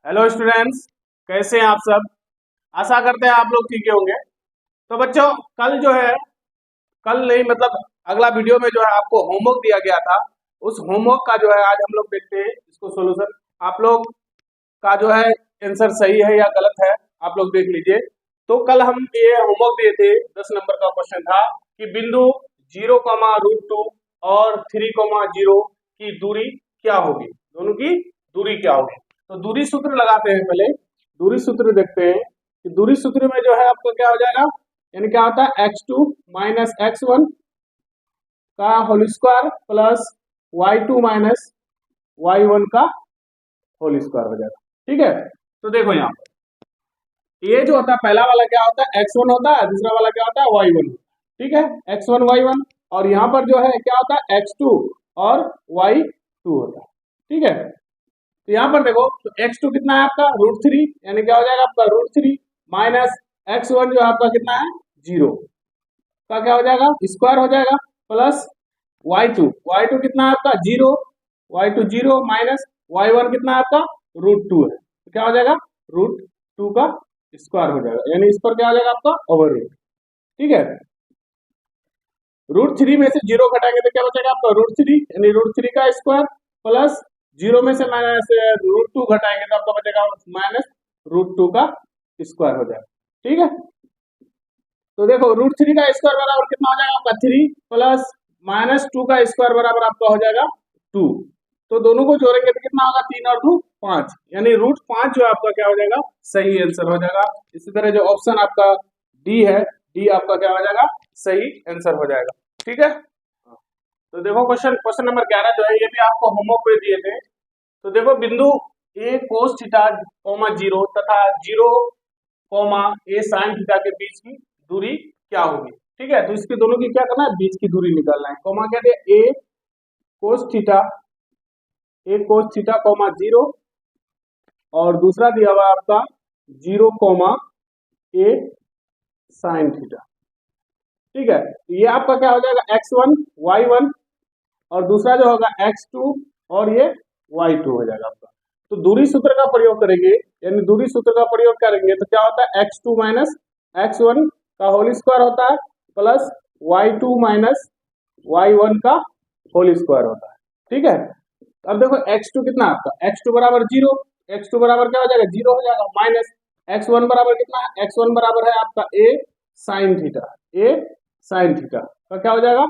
Hello students, कैसे हैं आप सब। आशा करते हैं आप लोग ठीक ही होंगे। तो बच्चों, कल जो है, कल नहीं मतलब अगला वीडियो में जो है आपको होमवर्क दिया गया था। उस होमवर्क का जो है आज हम लोग देखते हैं इसको सोल्यूशन। आप लोग का जो है आंसर सही है या गलत है, आप लोग देख लीजिए। तो कल हम ये होमवर्क दिए थे, 10 नंबर का क्वेश्चन था कि बिंदु 0,√2 और 3,0 की दूरी क्या होगी, दोनों की दूरी क्या होगी। तो दूरी सूत्र लगाते हैं, पहले दूरी सूत्र देखते हैं कि दूरी सूत्र में जो है आपको क्या हो जाएगा, यानी क्या होता है x2 माइनस x1 का whole square plus y2 minus y1 का होल स्क्वायर हो जाएगा। ठीक है, तो देखो यहाँ पर ये जो होता है पहला वाला क्या होता है x1 होता है, दूसरा वाला क्या होता है y1। ठीक है, x1 y1, और यहाँ पर जो है क्या होता है x2 और y2 होता है। ठीक है, तो यहाँ पर देखो तो x2 कितना है आपका √3, यानी क्या हो जाएगा आपका √3 माइनस x1 जो आपका कितना है 0 का क्या हो जाएगा स्क्वायर हो जाएगा, प्लस y2 कितना है आपका 0, y2 0 माइनस y1 कितना है आपका √2 है, तो क्या हो जाएगा √2 का स्क्वायर हो जाएगा, यानी इस पर क्या हो जाएगा आपका ओवर रूट। ठीक है, √3 में से 0 घटाएंगे तो क्या बचेगा आपका √3, यानी √3 का स्क्वायर प्लस 0 में से माइनस √2 घटाएंगे तो आपका बचेगा माइनस √2 का स्क्वायर हो जाएगा। ठीक है, तो देखो √3 का स्क्वायर बराबर कितना हो जाएगा आपका 3 प्लस माइनस 2 का स्क्वायर बराबर आपका हो जाएगा 2। तो दोनों को जोड़ेंगे तो कितना होगा 3 और 2 5, यानी √5 जो आपका क्या हो जाएगा सही आंसर हो जाएगा। इसी तरह जो ऑप्शन आपका डी है, डी आपका क्या हो जाएगा सही आंसर हो जाएगा। ठीक है, तो देखो क्वेश्चन नंबर 11 जो है ये भी आपको होमवर्क पे दिए थे। तो देखो बिंदु a cos थीटा 0 तथा 0, a sin थीटा के बीच की दूरी क्या होगी। ठीक है, तो इसके दोनों की क्या करना है, बीच की दूरी निकालना है। कॉमा क्या दिया a cos थीटा 0 और दूसरा दिया हुआ आपका 0, a sin थीटा। ठीक है, तो ये आपका क्या हो जाएगा x1 y1 और दूसरा जो होगा x2 और ये y2 हो जाएगा आपका। तो दूरी सूत्र का प्रयोग करेंगे, यानी दूरी सूत्र का प्रयोग करेंगे तो क्या होता है x2 माइनस x1 का होल स्क्वायर होता है प्लस y2 माइनस y1 का होल स्क्वायर होता है। ठीक है, अब देखो x2 कितना आपका x2 बराबर 0, x2 बराबर क्या हो जाएगा 0 हो जाएगा, माइनस x1 बराबर कितना है, x1 बराबर है आपका a sin theta, a sin theta का क्या हो जाएगा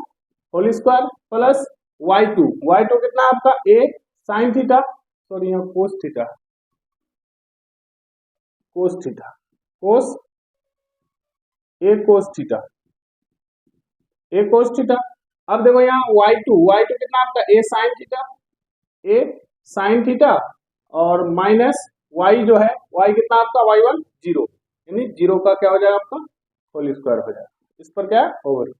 होल स्क्वायर प्लस y2 कितना है आपका a sin थीटा, सॉरी यहाँ cos theta cos a cos theta. अब देखो यहाँ y2 कितना आपका a sin थीटा और माइनस y जो है y कितना आपका y1 0, यानी 0 का क्या हो जाएगा आपका होल स्क्वायर हो जाएगा, इस पर क्या है ओवर।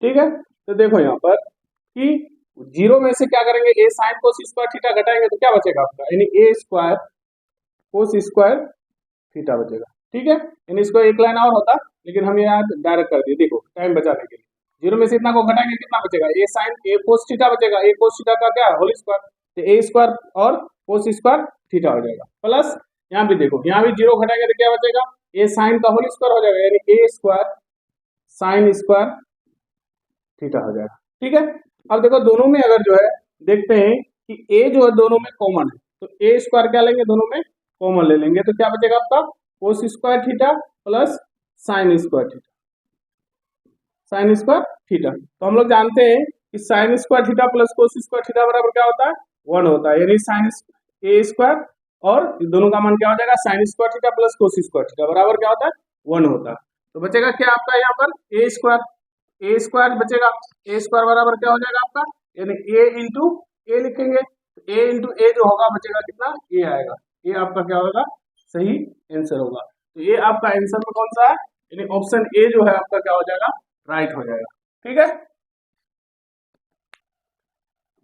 ठीक है, तो देखो यहाँ पर कि 0 में से क्या करेंगे a sin cos square theta घटाएंगे तो क्या बचेगा आपका, यानी a square cos square theta बचेगा। ठीक है, यानी इसको एक लाइन और होता लेकिन हम यहाँ डायरेक्ट कर दिए, देखो टाइम बचाने के लिए। 0 में से इतना को घटाएंगे कितना बचेगा a sin a cos theta बचेगा, a cos थीटा का क्या होल स्क्वायर, तो a स्क्वायर और cos स्क्वायर थीटा हो जाएगा, प्लस यहाँ भी देखो यहाँ भी 0 घटाएंगे तो क्या बचेगा a sin का होल स्क्वायर हो जाएगा, यानी a square sin square theta हो जाएगा। ठीक है, अब देखो दोनों में अगर जो है देखते हैं कि a जो है दोनों में कॉमन है, तो a स्क्वायर क्या लेंगे दोनों में कॉमन ले लेंगे, तो क्या बचेगा आपका cos square theta plus sin square theta. तो हम लोग जानते हैं कि sin square theta plus cos square theta बराबर क्या होता है 1 होता है, यानी sin a स्क्वायर और दोनों का मान क्या हो जाएगा sin square theta plus cos square theta बराबर क्या होता है 1 होता है। तो बचेगा क्या आपका यहाँ पर a स्क्वायर बचेगा, a स्क्वायर बराबर क्या हो जाएगा आपका, यानी a इंटू ए लिखेंगे, a इंटू ए जो होगा बचेगा कितना a आएगा, ये आपका क्या होगा सही आंसर होगा। तो ये आपका आंसर में कौन सा है, यानी ऑप्शन ए जो है आपका क्या हो जाएगा राइट हो जाएगा। ठीक है,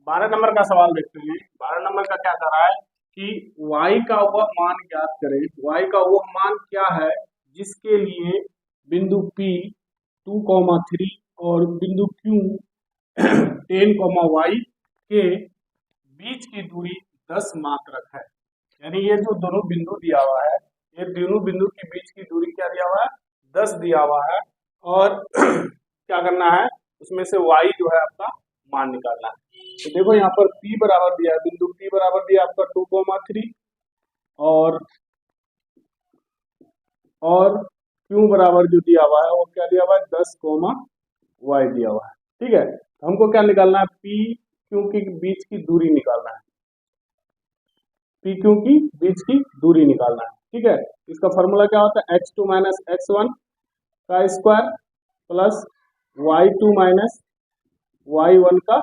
12 नंबर का सवाल देखते हैं। 12 नंबर का क्या कर रहा है कि y का वह मान ज्ञात करें, y का वह मान क्या है जिसके लिए बिंदु P 2,3 और बिंदु Q 10, y के बीच की दूरी 10 मात्रक है। यानी ये जो दोनों बिंदु दिया हुआ है, ये दोनों बिंदु के बीच की दूरी क्या दिया हुआ है, 10 दिया हुआ है। और क्या करना है, उसमें से y जो है आपका मान निकालना है। तो देखो यहाँ पर P बराबर दिया है, बिंदु P बराबर दिया आपका 2,3 और Q बराबर जो दिया हुआ है वो क्या दिया हुआ है, 10, y दिया हुआ है। ठीक है, तो हमको क्या निकालना है, P Q के बीच की दूरी निकालना है, P Q की बीच की दूरी निकालना है। ठीक है, इसका फॉर्मूला क्या होता है, x2 माइनस x1 का square plus y2 minus y1 का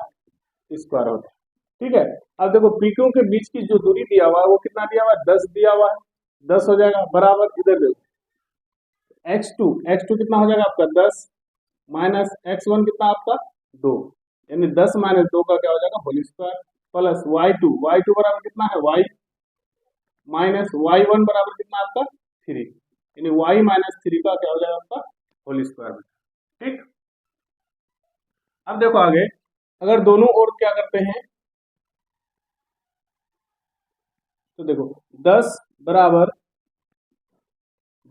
स्क्वायर होता है। ठीक है, अब देखो पी क्यू के बीच की जो दूरी दिया हुआ है वो कितना दिया हुआ है, 10 दिया हुआ है, 10 हो जाएगा बराबर, इधर देखो x2 कितना हो जाएगा आपका 10 माइनस x1 कितना आपका 2, यानी 10 माइनस 2 का क्या हो जाएगा, होल स्क्वायर प्लस y2 बराबर कितना है y माइनस y1 बराबर कितना आपका 3, यानी y माइनस 3 का क्या हो जाएगा आपका होल स्क्वायर। ठीक, अब देखो आगे, अगर दोनों ओर क्या करते हैं, तो देखो 10 बराबर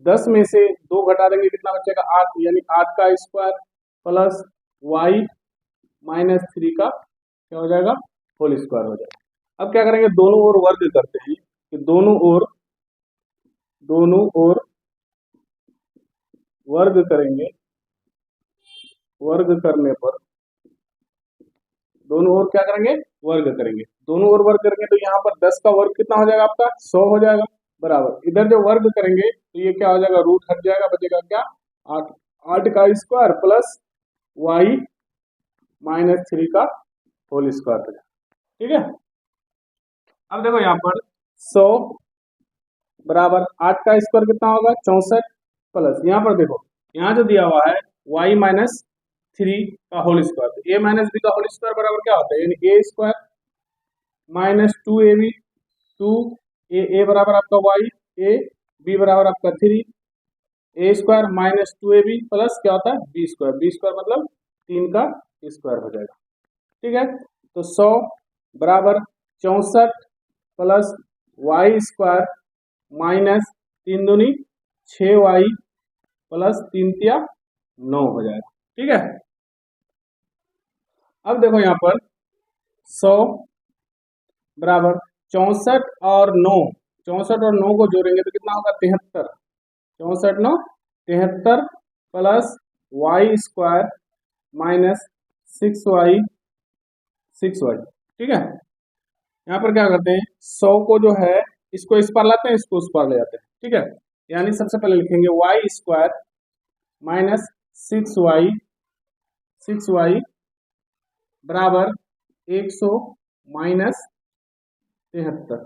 10 में से 2 घटा देंगे कितना बचेगा 8, यानी 8 का स्क्वायर प्लस y माइनस 3 का क्या हो जाएगा, होल स्क्वायर हो जाएगा। अब क्या करेंगे, दोनों ओर वर्ग करते हैं, कि दोनों ओर वर्ग करेंगे, वर्ग करने पर दोनों ओर क्या करेंगे, वर्ग करेंगे, दोनों ओर वर्ग करेंगे तो यहाँ पर 10 का वर्ग कितना हो जाएगा आपका 100 हो जाएगा बराबर, इधर जो वर्ग करेंगे तो ये क्या हो जाएगा, रूट हट जाएगा, बचेगा क्या 8 का स्क्वायर प्लस y माइनस 3 का होल स्क्वायर हो जाएगा। ठीक है, अब देखो यहाँ पर 100 बराबर 8 का स्क्वायर कितना होगा 64 प्लस यहाँ पर देखो यहाँ जो दिया हुआ है y माइनस 3 का होल स्क्वायर, तो a माइनस बी का होल स्क्वायर बराबर क्या होता है, यानी a square minus 2ab, 2 a बराबर आपका y, a b बराबर आपका 3, a square minus 2ab plus क्या होता है b स्क्वायर मतलब 3 का स्क्वायर हो जाएगा। ठीक है, तो 100 बराबर 64 प्लस y स्क्वायर माइनस 3 दूनी 6y प्लस 3 तिया 9 हो जाएगा। ठीक है, अब देखो यहाँ पर 100 बराबर 64 और 9 को जोड़ेंगे तो कितना होगा 73, 64 9 73 plus y square minus 6y। ठीक है, यहाँ पर क्या करते हैं, 100 को जो है इसको इस पर लाते हैं, इसको उस पर ले जाते हैं। ठीक है, यानी सबसे पहले लिखेंगे y स्क्वायर माइनस 6y बराबर 100 माइनस 73,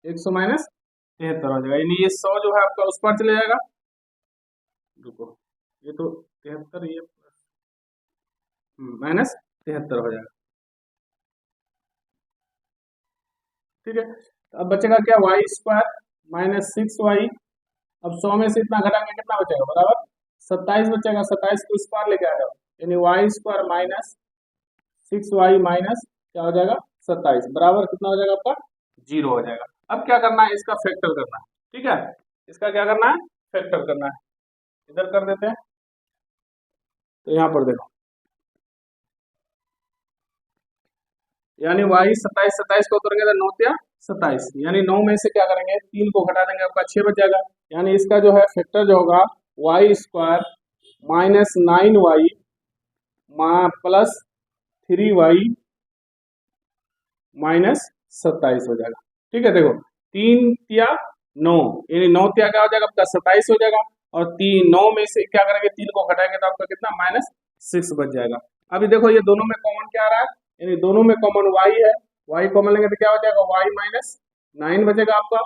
100 माइनस 73 हो जाएगा, यानी ये 100 जो है आपका उस पर चले जाएगा, रुको ये तो 73 ये माइनस 73 हो जाएगा। ठीक है, तो अब बचेगा क्या, y स्क्वायर माइनस 6y, अब 100 में से इतना घटाएंगे कितना बचेगा बराबर 27 बचेगा, 27 को इस पार लेके आ जाओ, यानी y square minus 6y minus क्या हो जाएगा 27 बराबर कितना हो जाएगा आपका 0 हो जाएगा। अब क्या करना है, इसका फैक्टर करना है। ठीक है, इसका क्या करना है, फैक्टर करना है, इधर कर देते हैं, तो यहाँ पर देखो यानी y 27 को करेंगे तो 9 तिया 27, यानी 9 में से क्या करेंगे 3 को घटा देंगे आपका 6 बच जाएगा, यानी इसका जो है फैक्टर जो होगा y square minus 9y plus 3y minus 27 हो जाएगा। ठीक है, देखो 3 तिया 9, यानी 9 तिया क्या हो जाएगा आपका 27 हो जाएगा, और 9 में से क्या करेंगे 3 को घटाएंगे तो आपका कितना माइनस 6 बच जाएगा। अभी देखो ये दोनों में कॉमन क्या आ रहा है, यानी दोनों में कॉमन y है, y कॉमन लेंगे तो क्या हो जाएगा y माइनस 9 बचेगा आपका,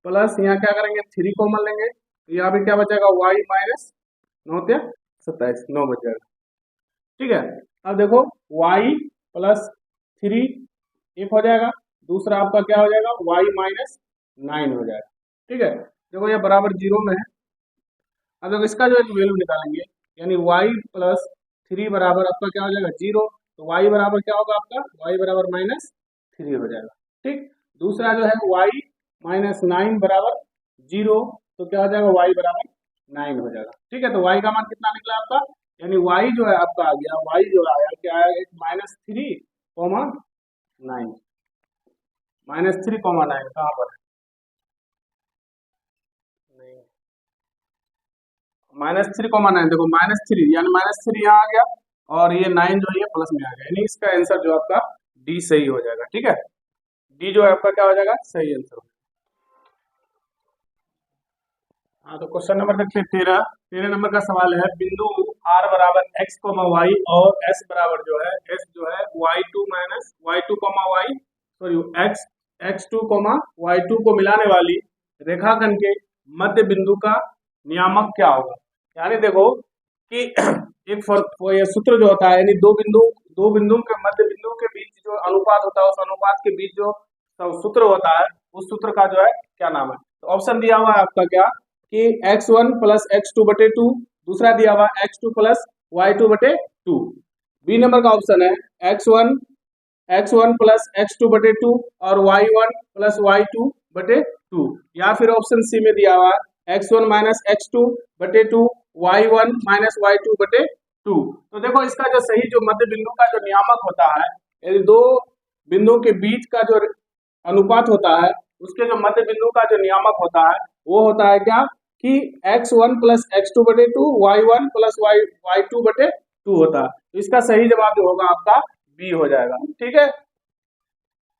प्लस यहाँ क्या करेंगे 3 कॉमन लेंगे तो यहाँ भी क्या बचेगा y माइनस 9 तिया 27, 9 बच जाएगा। ठीक है, अब देखो y प्लस 3 एक हो जाएगा, दूसरा आपका क्या हो जाएगा y माइनस 9 हो जाएगा। ठीक है, देखो ये बराबर 0 में है, अब देखो इसका जो एक वैल्यू निकालेंगे, यानी y प्लस 3 बराबर आपका क्या हो जाएगा 0, तो y बराबर क्या होगा आपका y बराबर माइनस 3 हो जाएगा। ठीक, दूसरा जो है y -9 बराबर 0, तो क्या हो जाएगा y बराबर 9 हो जाएगा। ठीक है, तो y का मान कितना निकला आपका, यानी y जो है आपका आ गया, y जो आया क्या आया, -3, -9 कहाँ पर है, -3,9 देखो, -3 यानी -3 यहाँ आ गया, और ये 9 जो है प्लस में आ गया, यानी इसका आंसर जो आपका डी सही हो जाएगा। ठीक है, डी जो है आपका क्या हो जाएगा, सही आंसर। हाँ, तो क्वेश्चन नंबर देखते हैं 13 नंबर का सवाल है, बिंदु r बराबर x, y और s बराबर जो है s जो है y2 minus y2, y sorry x2, y2 को मिलाने वाली रेखाखंड के मध्य बिंदु का नियामक क्या होगा। यानी देखो कि एक वो ये सूत्र जो होता है, यानी दो बिंदु के मध्य बिंदु के बीच जो अनुपात होता है, उस अनुपात के बीच जो सूत्र होता है, उस सूत्र का जो है क्या नाम है। तो ऑप्शन दिया हुआ है आपका क्या कि x1 प्लस x2/2, दूसरा दिया हुआ x2 प्लस y2/2। बी नंबर का ऑप्शन है x1 प्लस x2/2 और y1 प्लस y2/2, या फिर ऑप्शन सी में दिया हुआ x1 minus x2/2, y1 minus y2/2। तो देखो इसका जो सही जो मध्य बिंदु का जो नियामक होता है, यदि दो बिंदुओं के बीच का जो अनुपात होता है, उसके जो मध्य बिंदु का जो नियामक होता है, वो होता है क्या कि x1 plus x2/2, y1 plus y2/2 होता है। तो इसका सही जवाब जो होगा आपका बी हो जाएगा। ठीक है।